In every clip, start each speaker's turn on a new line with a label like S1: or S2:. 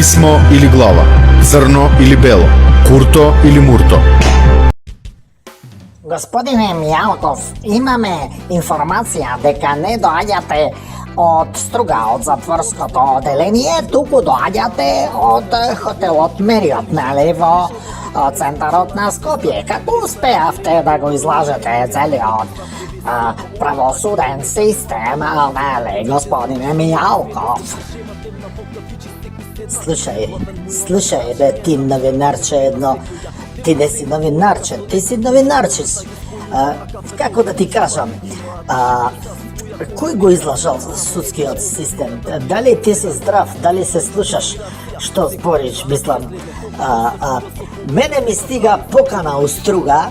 S1: Писмо или глава, црно или бело, курто или мурто.
S2: Господине Мијалков, имаме информација дека не доаѓате од Струга, од затворското оделение, туку доаѓате од хотелот Мериот, нели, во центарот на Скопје. Како успеавте да го излажете целиот правосуден систем, нели, господине Мијалков? Слушај, бе, ти новинарче едно, ти не си новинарче, ти си новинарчис. Како да ти кажам, кој го излажал судскиот систем? Дали ти си здрав, дали се слушаш што збориш, мислам. Мене ми стига покана у Струга,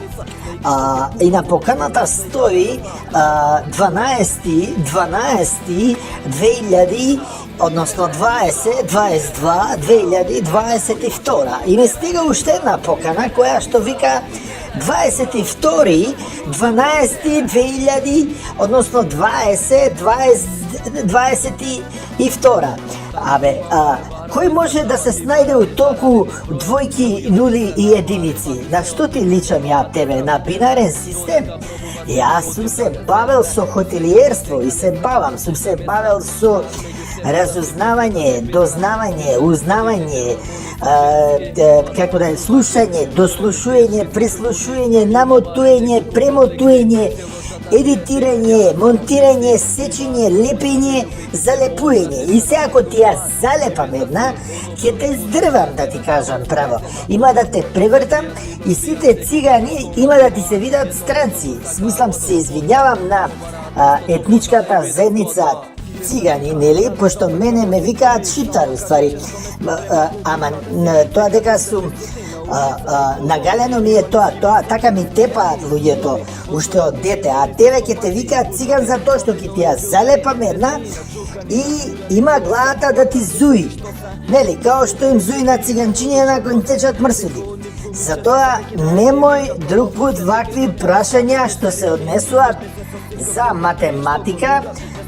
S2: и на поканата стои 12.2000, односно 2022 и ми стига уште една покана која што вика 22.12.2000, односно 2022. Абе, кој може да се снајде у толку двојки, нули и единици? На што ти личам ја тебе? На бинарен систем? Јас сум се бавел со хотелиерство и се бавам, сум се бавел со разузнавање, дознавање, узнавање, како да е, слушање, дослушување, преслушување, намотување, премотување, едитирање, монтирање, сечење, лепење, залепување. И се ако ти ја залепам една, ќе те здрвам, да ти кажам право. Има да те превртам и сите цигани има да ти се видат странци. Смислам, се извинјавам на етничката заедница цигани, нели? Пошто мене ме викаат шиптар, уствари. Ама тоа дека сум нагалено ми е тоа, така ми тепаат луѓето уште од дете, а тебе ќе те викаат циган за тоа што ќе ти ја залепам една и има главата да ти зуи. Нели, као што им зуи на циганчиње на кој им течат мрсули. Затоа немој друг пут вакви прашања што се однесуваат за математика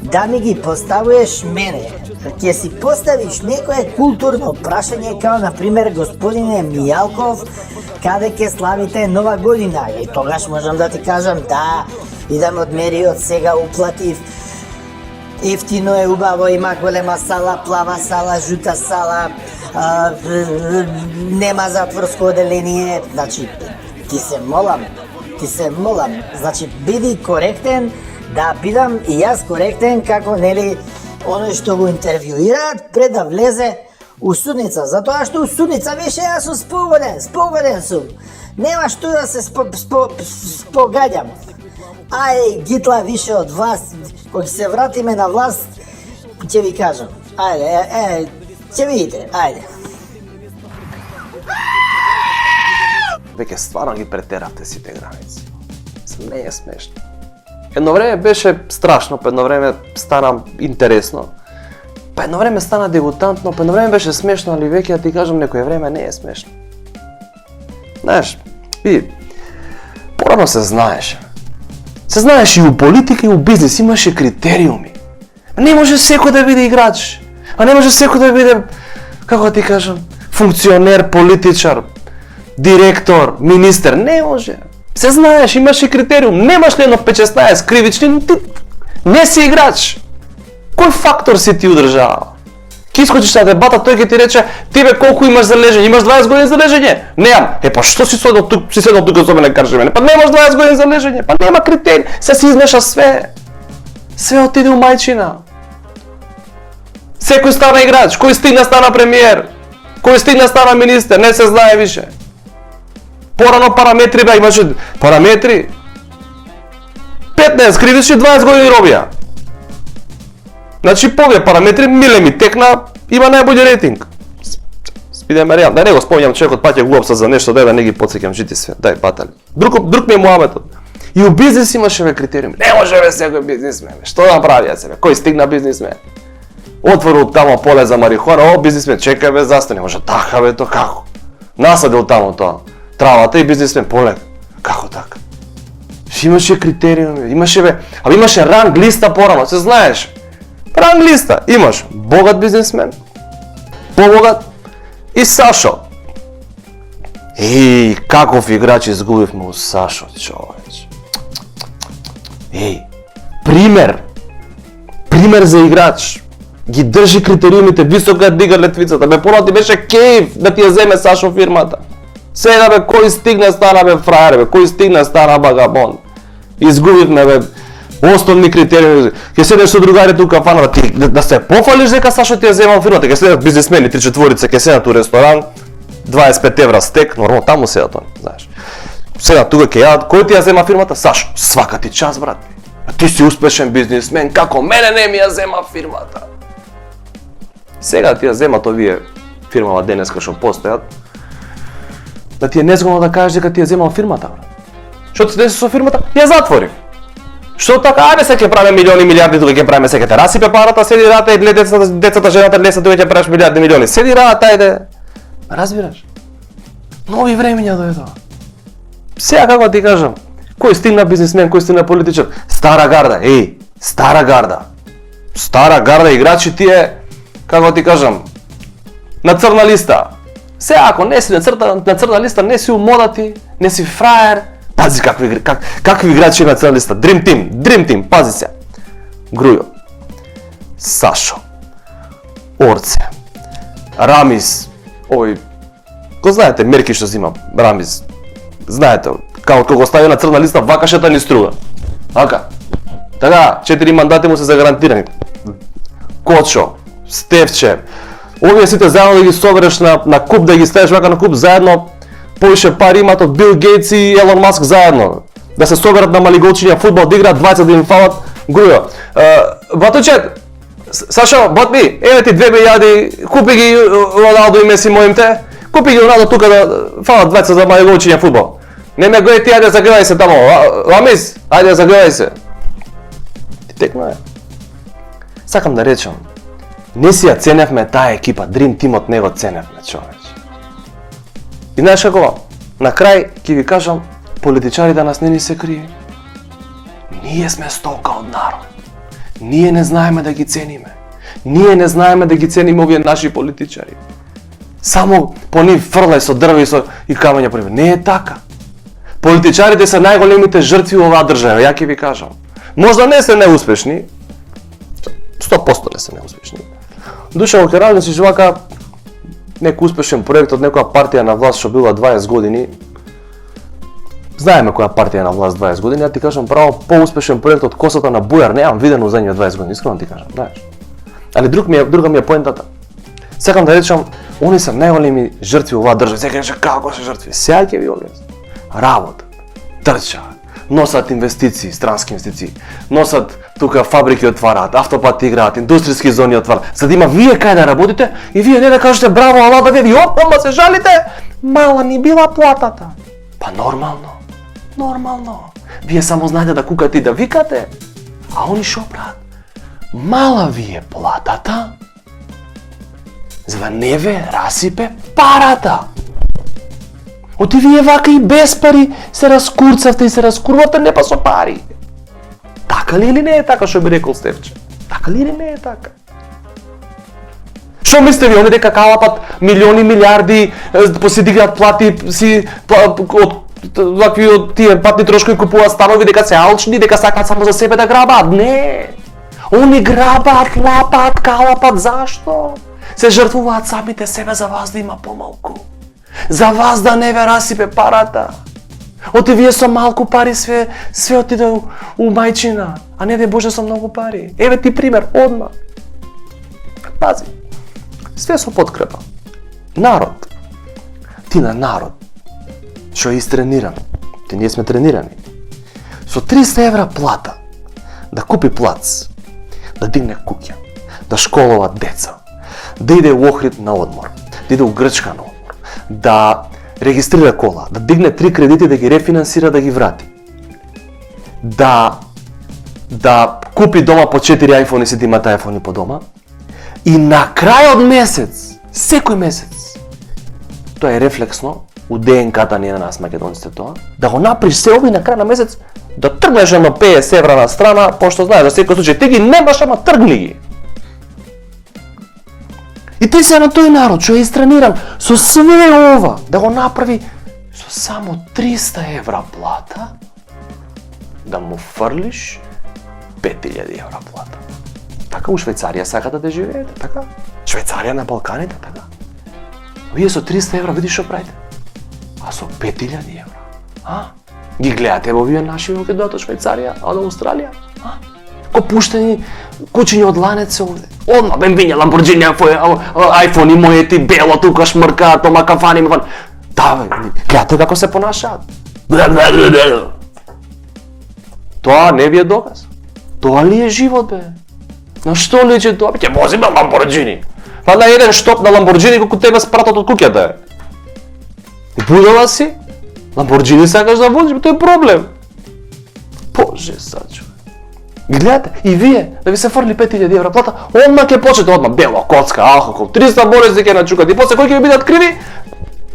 S2: да ми ги поставуваш мене. Ќе си поставиш некое културно прашање, као например господине Мијалков, каде ќе славите Нова година? И тогаш можам да ти кажам, да, идам од Мериот, сега уплатив, ефтино е, убаво, има голема сала, плава сала, жута сала, нема затворско оделение. Значи, ти се молам, значи биди коректен, да бидам и јас коректен како, нели, оној што го интервјуираат пред да влезе у судница, затоа што у судница више јас сум спогоден сум. Нема што да се спогаѓам. Ајде, гитла више од вас, кога се вратиме на власт, ќе ви кажам. Ајде, ќе видите, ајде.
S3: Веќе стварно ги претеравте сите граници. Не е смешно. Едно време беше страшно, па едно време стана интересно, па едно време стана дегутантно, па едно време беше смешно, али веќе да ти кажам, некој време не е смешно. Знаеш, види, порано се знаеше. Се знаеш и у политика и у бизнес, имаше критериуми. Не може секој да биде играч, а не може секој да биде, како да ти кажам, функционер, политичар, директор, министер, не може. Се знаеш, имаш и критериум, немаш ли едно 5-16 кривични, ти не си играч. Кој фактор си ти у држава? Ки искочиш на дебата, тој ќе ти рече, тебе колку имаш за лежење? Имаш 20 години за лежење? Немам. Па што си седнал тука со мене кажи мене? Па немаш 20 години за лежење. Па нема критерии. Се измеша све. Све отиде у мајчина. Секој стана играч, кој стигна стана премиер, кој стигна стана министер, не се знае више. Порано параметри бе, имаше параметри. 15 кривиши, 20 години робија. Значи, по овие параметри, миле ми текна, има најбољи рейтинг. Спидеме реално, да не го спомнjam човекот паќе глупост за нешто, да не ги потсеќам жити све, дај батали. Друг ми е муабетот. И у бизнес имаше бе критериуми. Не може бе секој бизнисмен, што направија се бе, кој стигна бизнисмен? Отворил тамо поле за марихуана, о бизнисмен, чекај бе, застани, може така бе, то како? Насадил тамо тоа, травата и бизнисмен поле. Како така? Имаше критериуми, имаше бе, имаше ранг листа порано, се знаеш. Ранг листа, имаш богат бизнисмен, побогат и Сашо. Еј, каков играч изгубивме у Сашо, човеч. Еј, пример за играч. Ги држи критериумите, висока дига летвицата, бе порано ти беше кејф да ти ја земе Сашо фирмата. Сега бе, кој стигна стана бе фраер, бе, кој стигна стана багабон. Изгубивме бе, основни критериуми. Ќе седеш со другари тука кафана, ти да се пофалиш дека Сашо ти ја земал фирмата, ќе седат бизнисмени, 3-4 ќе седат у ресторан, 25 евра стек, нормално таму седат они, знаеш. Седат тука ќе јадат, кој ти ја зема фирмата? Сашо, свака ти час брат. А ти си успешен бизнисмен, како мене не ми ја зема фирмата. Сега ти ја земат овие фирмава денеска што постојат, да ти е незгодно да кажеш дека ти ја земал фирмата, брат. Што се деси со фирмата? Ја затворив. Што така, ајде се ќе правиме милиони, милиарди, тука ќе правиме, се ќе те расипе парата, седи рата и гледа децата, жената леса, тука ќе правиш милиарди, милиони. Седи рата, ајде. Разбираш? Нови времења дојдоа. Сега како ти кажам, кој стигна бизнисмен, кој стигна политичар? Стара гарда, стара гарда. Стара гарда играчи тие, како ти кажам, на црна листа. Сега ако не си на црна листа, не си умодати, не си фраер, пази какви играчи на црна листа. Dream Team, пази се. Грујо, Сашо, Орце, Рамис, овој, го знаете, мерки што зима, Рамис, знаете, како го стави на црна листа, вакашата ни струга. Така, 4 мандати му се загарантирани. Кочо, Стевче, овие сите заедно да ги собереш на куп, да ги ставиш вака на куп, заедно повише пари имат од Бил Гейтс и Елон Маск заедно. Да се соберат на малиголчиња фудбал, да играат 20 да им фалат. Грујо, батучет, Сашо, ботми, еве ти 2 милијади, купи ги Роналдо и Меси моимте, купи ги Роналдо тука да фалат 20 за малиголчиња фудбал. Не ме гој ти, ајде загледај се тамо, Ламис, ајде загледај се. Ти текна е. Сакам да речам, не си ја ценевме таа екипа, Dream Team-от не го ценевме, човеч. И знаеш како, на крај ќе ви кажам, политичарите нас не ни се крие. Ние сме стока од народ. Ние не знаеме да ги цениме. Ние не знаеме да ги цениме овие наши политичари. Само по нив фрлај со дрви и камења по нив. Не е така. Политичарите се најголемите жртви во оваа држава, ја ќе ви кажам. Можда не се неуспешни, 100% не се неуспешни. Душево Кералин си живака некој успешен проект од некоја партија на власт што била 20 години. Знаеме која партија на власт 20 години, ја ти кажам право поуспешен проект од косата на Бујар, немам видено за нив 20 години, искрено ти кажам, знаеш. Али друга ми е поентата. Сакам да речам, они се најголеми жртви во оваа држава. Сега кажа како се жртви. Сега ќе ви објаснам. Работа, трча, носат инвестиции, странски инвестиции, носат тука фабрики отвараат, автопати играат, индустријски зони отвараат, за да има вие кај да работите и вие не да кажете браво, ала да ви ома се жалите, мала ни била платата. Па нормално. Вие само знаете да кукате и да викате, а они шо прават? Мала ви е платата, за да не ве расипе парата. Оти вие вака и без пари се раскурцавте и се раскурвате не па со пари. Така ли или не е така што би рекол Стевче? Така ли или не е така? Што мислите ви, они дека калапат милиони, милиарди, си дигнат плати, си вакви од тие патни трошкови купуваат станови, дека се алчни, дека сакаат само за себе да грабаат? Не! Они грабаат, лапаат, калапат, зашто? се жртвуваат самите себе за вас да има помалку. За вас да не ве расипе парата. Оти вие со малку пари све отиде у мајчина, а не дај Боже со многу пари. Еве ти пример, одма. Пази, све со подкрепа. Народ. Ти на народ, што е истрениран, ти ние сме тренирани. Со 300 евра плата, да купи плац, да дигне куќа, да школува деца, да иде у Охрид на одмор, да иде у Грчка на одмор, да регистрира кола, да дигне 3 кредити, да ги рефинансира, да ги врати. Да купи дома по 4 iPhone и си да имат iPhone по дома. И на крај од месец, секој месец, тоа е рефлексно, у ДНК-та ни на нас македонците тоа, да го направиш се ови на крај на месец, да тргнеш едно 50 евра на страна, пошто знаеш за секој случај, ти ги немаш, ама тргни ги. И ти се на тој народ, што е истрениран, со све ова, да го направи со само 300 евра плата, да му фрлиш 5000 евра плата. Така у Швајцарија сакате да живеете, така? Швајцарија на Балканите, така? Вие со 300 евра видиш што правите? А со 5000 евра? А? Ги гледате во вие наши во кај дојдат од Швајцарија, а од Австралија? А? Ко пуштени кучиња од ланец овде. Одма бенвиња Ламборџини, iPhone и моети, бело тука шмркаат, тома кафани, маван. Да, бе, гледате како се понашаат. Тоа не ви е доказ. Тоа ли е живот, бе? На што личи тоа? Ќе возиме Ламборџини. Па на еден штоп на Ламборџини колку тебе спратат од куќата е. И будала си? Ламборџини сакаш да возиш, тоа е проблем. Боже, сачо. Гледате, и вие, да ви се фрли 5000 евра плата, одма ќе почнете одма бело, коцка, алкохол, 300 болести ќе начукат и после кои ќе ви бидат криви?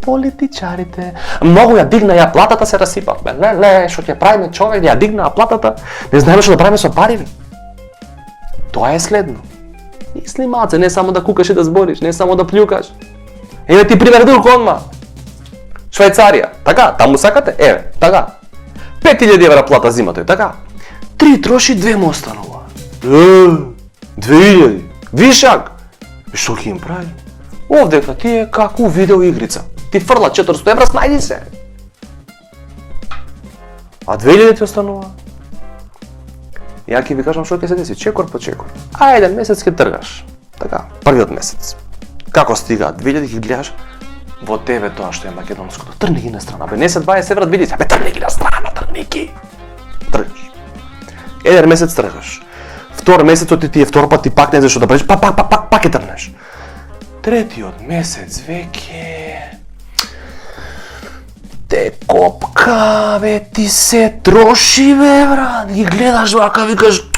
S3: Политичарите. Многу ја дигна ја платата, се расипавме. Не, што ќе правиме човек, ја дигна платата, не знаеме што да правиме со пари. Тоа е следно. Мисли малце, не само да кукаш и да збориш, не само да плюкаш. Еве ти пример друг одма. Швајцарија, така, таму сакате? Еве, така. 5000 евра плата зима тој, така. 3 троши, 2 му останува. 2000, вишак. И што ќе им прави? Овдека ти е како видео игрица. Ти фрла 400 евра, снајди се. А 2000 ти останува? Ја ќе ви кажам што ќе се деси, чекор по чекор. А еден месец ќе тргаш. Така, првиот месец. Како стига 2000 ги гледаш во тебе тоа што е македонското. Трни ги на страна. Бе, не се 20 евра, види се. Бе, трни ги на страна, трни ги. Тргаш. Еден месец тргаш. Втор месецот ти е втор пат, ти пак не знаеш што да правиш, пак ќе тргнеш. Третиот месец веќе те копка, бе, ти се троши, бе, брат. Ги гледаш вака, викаш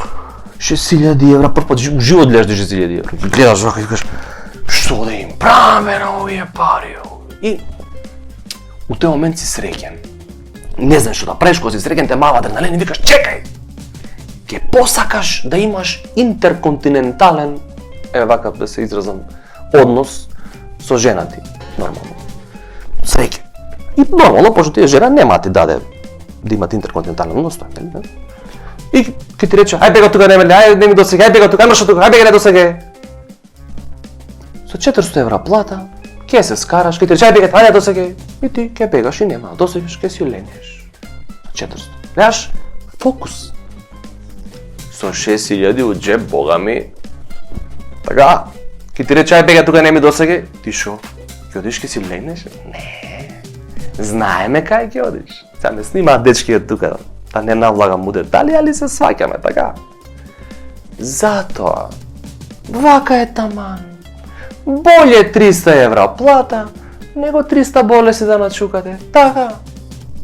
S3: 6000 евра, прв пат у живот гледаш 6000 евра. Ги гледаш вака, викаш што да им правиме на овие пари. И у тој момент си среќен. Не знаеш што да правиш, кога си среќен те мава адреналин и викаш чекај. Ке посакаш да имаш интерконтинентален, еве вака да се изразам, однос со жена ти, нормално. Среќен. И нормално, пошто тие жена нема ти даде да имат интерконтинентален однос, тоа, нели? И ке ти рече, ај бега тука, не ми досега, ај бега тука, ај тука, ај бега не досега. Со 400 евра плата, ке се скараш, ке ти рече, ај бега, ај не досега. И ти ке бегаш и нема, досегаш, ке си ленеш. Со 400. Гледаш, фокус. Со 6000 у джеб, бога ми, така, ке ти рече, ај бега тука, не ми досега. Ти шо? Ке одиш, ке си ленеш? Не. Знаеме кај ќе одиш. Сега не снимаат дечки од тука, да не навлагам му детали, али се сваќаме, така. Затоа, вака е таман. Боле 300 евра плата, него 300 болеси да начукате. Така.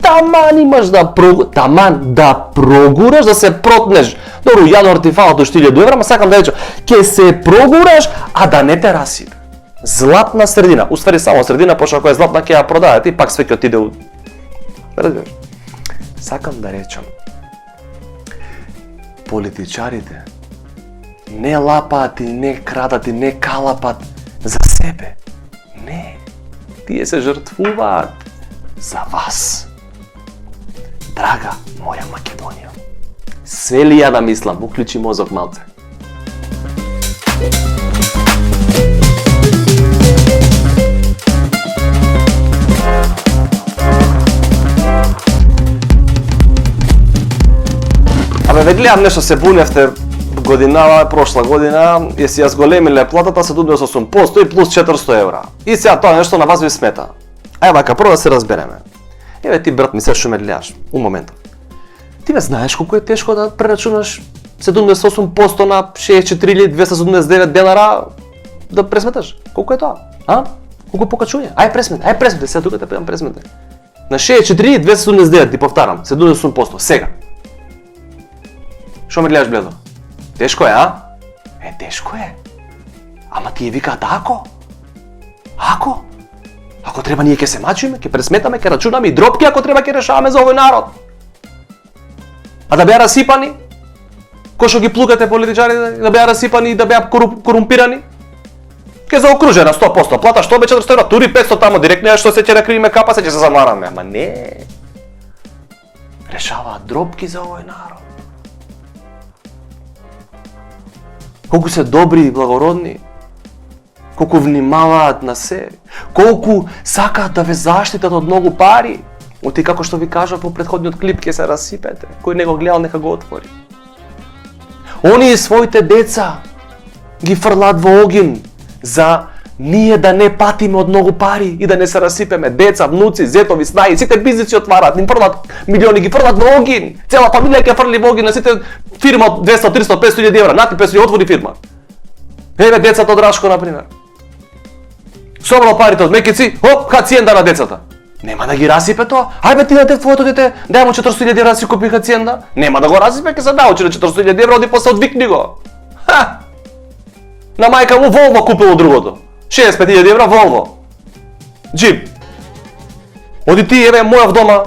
S3: Таман имаш да прогураш, да се протнеш. Добро, јануар ти фалат до 1000 евра, ма сакам да речам, ќе се прогураш, а да не те расипе. Златна средина, уствари само средина, пошто ако е златна ќе ја продаде и пак све ќе отиде у... Разбираш? Сакам да речам, политичарите не лапаат и не крадат и не калапат за себе. Не, тие се жртвуваат за вас. Драга моја Македонија, све ли ја да мислам, уклучи мозок малце. Абе, ве гледам нешто се буневте годинава, прошла година, и си ја зголемиле платата се 28% и плюс 400 евра. И сега тоа нешто на вас ви смета. Ај вака, прво да се разбереме. Еве ти, брат, ми се шо ме гледаш, у моментот. Ти бе знаеш колку е тешко да прерачунаш 78% на 64.279 денара да пресметаш? Колку е тоа? А? Колку е покачување? Ај пресмети, сега тука те педам пресмети. На 64.279, ти повтарам, 78%, сега. Шо ме гледаш бледо? Тешко е, а? Тешко е. Ама тие викаат ако? Ако? Ако треба ние ќе се мачиме, ќе пресметаме, ќе рачунаме и дропки, ако треба ќе решаваме за овој народ. А да беа расипани? Кој што ги плукате политичарите, да беа расипани и да беа корумпирани? Ке заокружена 100%, плата што бе 400 евра, тури 500 тамо, директно што се ќе накриме капа, се ќе се замараме. Ама не. Решаваат дропки за овој народ. Колку се добри и благородни, колку внимаваат на се, колку сакаат да ве заштитат од многу пари. Оти како што ви кажав во претходниот клип, ќе се расипете. Кој не го гледал, нека го отвори. Они и своите деца ги фрлат во огин за ние да не патиме од многу пари и да не се расипеме. Деца, внуци, зетови, снаи, сите бизниси отварат, им фрлат милиони, ги фрлат во огин. Цела фамилија ќе фрли во огин на сите фирма од 200, 300, 500 евра. Нати 500 отвори фирма. Еве децата од Рашко, например. Собрал парите од мекици, хоп, хациенда на децата. Нема да ги расипе тоа. Ајде ти на твоето дете, дај му 400.000 евра да си купи хациенда. Нема да го расипе, ќе се научи на 400.000 евра, оди после одвикни го. Ха! На мајка му Волво купило другото. 65.000 евра Волво. Джип. Оди ти, еве мојав дома.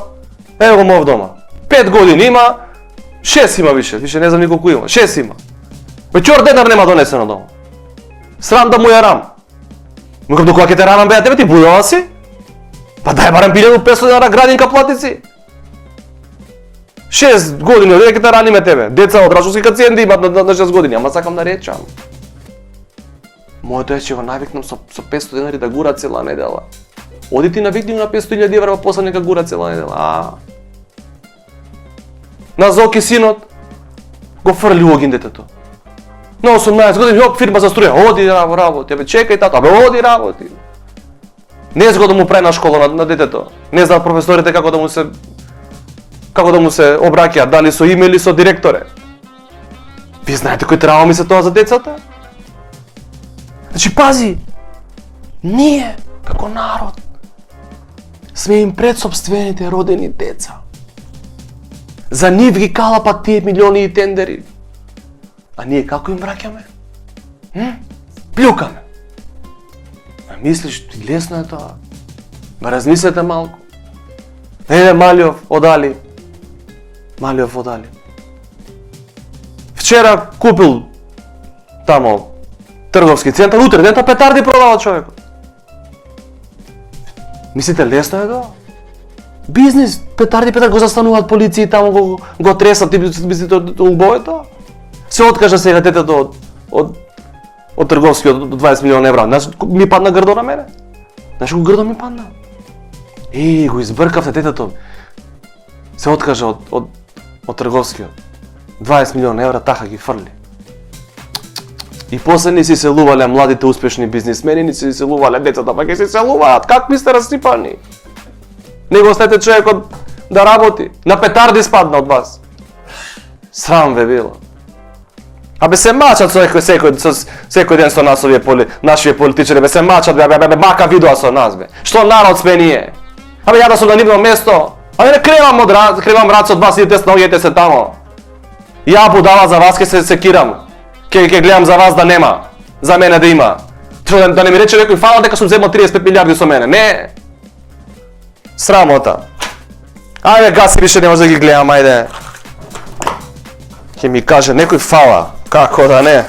S3: Еве го мојав дома. 5 години има, 6 има више не знам ни колку има. 6 има. Чор денар нема донесено дома. Срам да му ја рам. Мукам до кога ќе те рамам беа тебе, ти будала си? Па дај барем 1500 денара градинка плати си. 6 години, оди ќе те раниме тебе. Деца од Рашовски хациенди имат на 6 години, ама сакам да речам. Моето е че го навикнам со 500 денари да гура цела недела. Оди ти навикни на 500.000 евра, после нека гура цела недела. На Зоки синот го фрли огин детето. На 18 години, јоп, фирма за струја, оди работи, бе чекај тато, бе оди работи. Не знам да му прави на школа на детето. Не знаат професорите како да му се обраќаат, дали со име или со директоре. Ви знаете кој треба ми се тоа за децата? Значи пази, ние како народ сме им пред сопствените родени деца. За нив ги калапат тие милиони и тендери. А ние како им враќаме? Плюкаме. А мислиш, лесно е тоа? Ма размислете малку. Малиов, одали. Вчера купил тамо трговски центар, утре дента петарди продава човекот. Мислите лесно е тоа? Бизнис, петарди го застануваат полиција таму го тресат, ти мислите убаво тоа? Се откажа сега детето од трговскиот од 20 милиона евра. Знаеш, ми падна грдо на мене. Знаеш колку грдо ми падна? Го избркавте детето. Се откажа од трговскиот. 20 милиона евра таха ги фрли. И после не си селувале младите успешни бизнисмени, не си селувале децата, па ќе се селуваат. Как ми сте расипани? Не го оставете човекот да работи. На петарди спадна од вас. Срам ве било. Абе се мачат секој ден со нас нашиве политичари, бе се мачат, бе мака видоа со нас, бе. Што народ сме ние? Абе ја да сум на нивно место, абе не кревам рац од вас, идете наоѓете се тамо. Ја будала за вас ке се секирам, ке гледам за вас да нема, за мене да има. Да не ми рече некој фала дека сум земал 35 милиарди со мене, не. Срамота. Ајде гаси, више не може да ги гледам, ајде. Ке ми каже некој фала. Како да не?